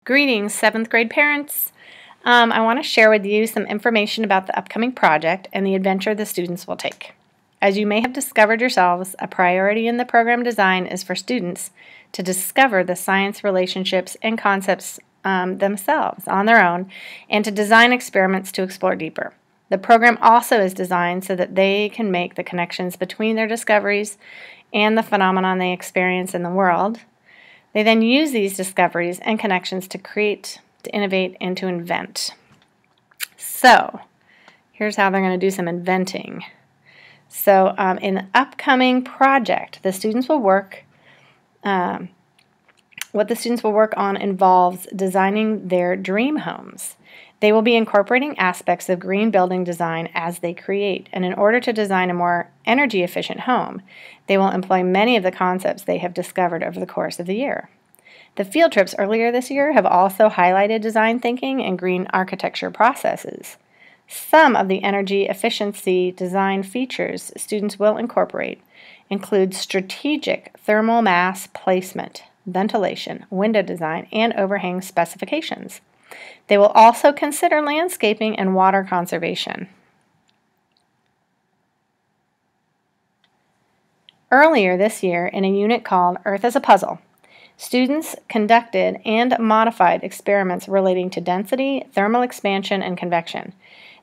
Greetings, 7th grade parents. I want to share with you some information about the upcoming project and the adventure the students will take. As you may have discovered yourselves, a priority in the program design is for students to discover the science relationships and concepts themselves on their own and to design experiments to explore deeper. The program also is designed so that they can make the connections between their discoveries and the phenomenon they experience in the world. They then use these discoveries and connections to create, to innovate, and to invent. So, here's how they're going to do some inventing. So, in the upcoming project, the students will work, what the students will work on involves designing their dream homes. They will be incorporating aspects of green building design as they create, and in order to design a more energy-efficient home, they will employ many of the concepts they have discovered over the course of the year. The field trips earlier this year have also highlighted design thinking and green architecture processes. Some of the energy efficiency design features students will incorporate include strategic thermal mass placement, ventilation, window design, and overhang specifications. They will also consider landscaping and water conservation. Earlier this year, in a unit called Earth as a Puzzle, students conducted and modified experiments relating to density, thermal expansion, and convection.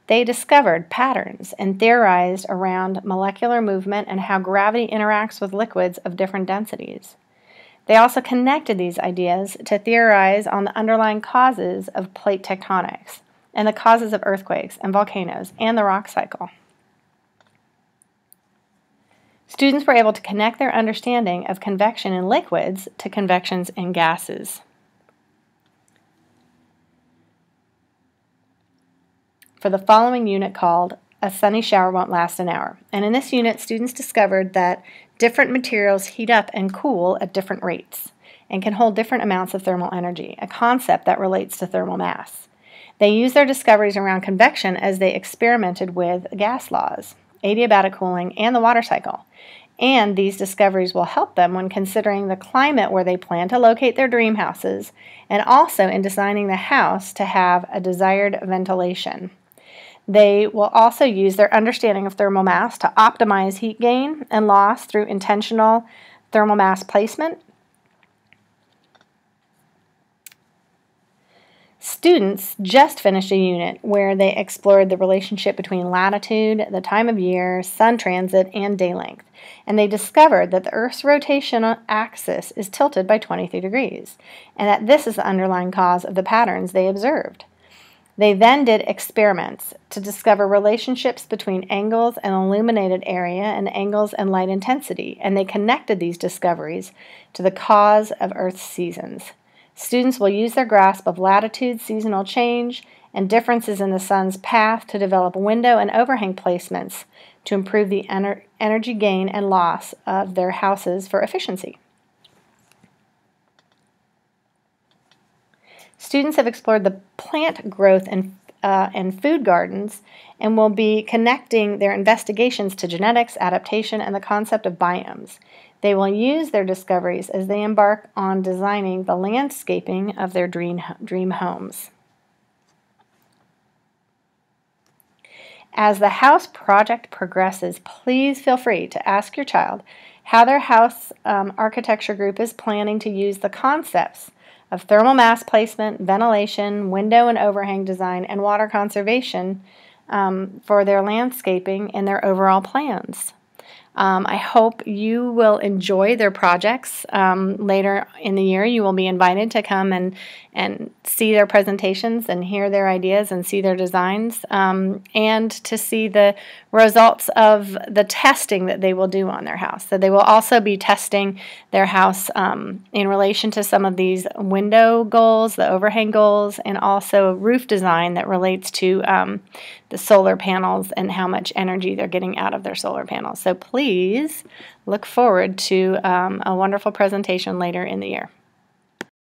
They discovered patterns and theorized around molecular movement and how gravity interacts with liquids of different densities. They also connected these ideas to theorize on the underlying causes of plate tectonics and the causes of earthquakes and volcanoes and the rock cycle. Students were able to connect their understanding of convection in liquids to convections in gases. For the following unit called A Sunny Shower Won't Last an Hour. And in this unit, students discovered that different materials heat up and cool at different rates and can hold different amounts of thermal energy, a concept that relates to thermal mass. They used their discoveries around convection as they experimented with gas laws, adiabatic cooling, and the water cycle. And these discoveries will help them when considering the climate where they plan to locate their dream houses and also in designing the house to have a desired ventilation. They will also use their understanding of thermal mass to optimize heat gain and loss through intentional thermal mass placement. Students just finished a unit where they explored the relationship between latitude, the time of year, sun transit, and day length. And they discovered that the Earth's rotational axis is tilted by 23 degrees, and that this is the underlying cause of the patterns they observed. They then did experiments to discover relationships between angles and illuminated area and angles and light intensity, and they connected these discoveries to the cause of Earth's seasons. Students will use their grasp of latitude, seasonal change, and differences in the sun's path to develop window and overhang placements to improve the energy gain and loss of their houses for efficiency. Students have explored the plant growth and food gardens and will be connecting their investigations to genetics, adaptation, and the concept of biomes. They will use their discoveries as they embark on designing the landscaping of their dream homes. As the house project progresses, please feel free to ask your child how their house architecture group is planning to use the concepts of thermal mass placement, ventilation, window and overhang design, and water conservation for their landscaping and their overall plans. I hope you will enjoy their projects. Later in the year, you will be invited to come and see their presentations and hear their ideas and see their designs and to see the results of the testing that they will do on their house. So they will also be testing their house in relation to some of these window goals, the overhang goals, and also roof design that relates to the solar panels and how much energy they're getting out of their solar panels. So please look forward to a wonderful presentation later in the year.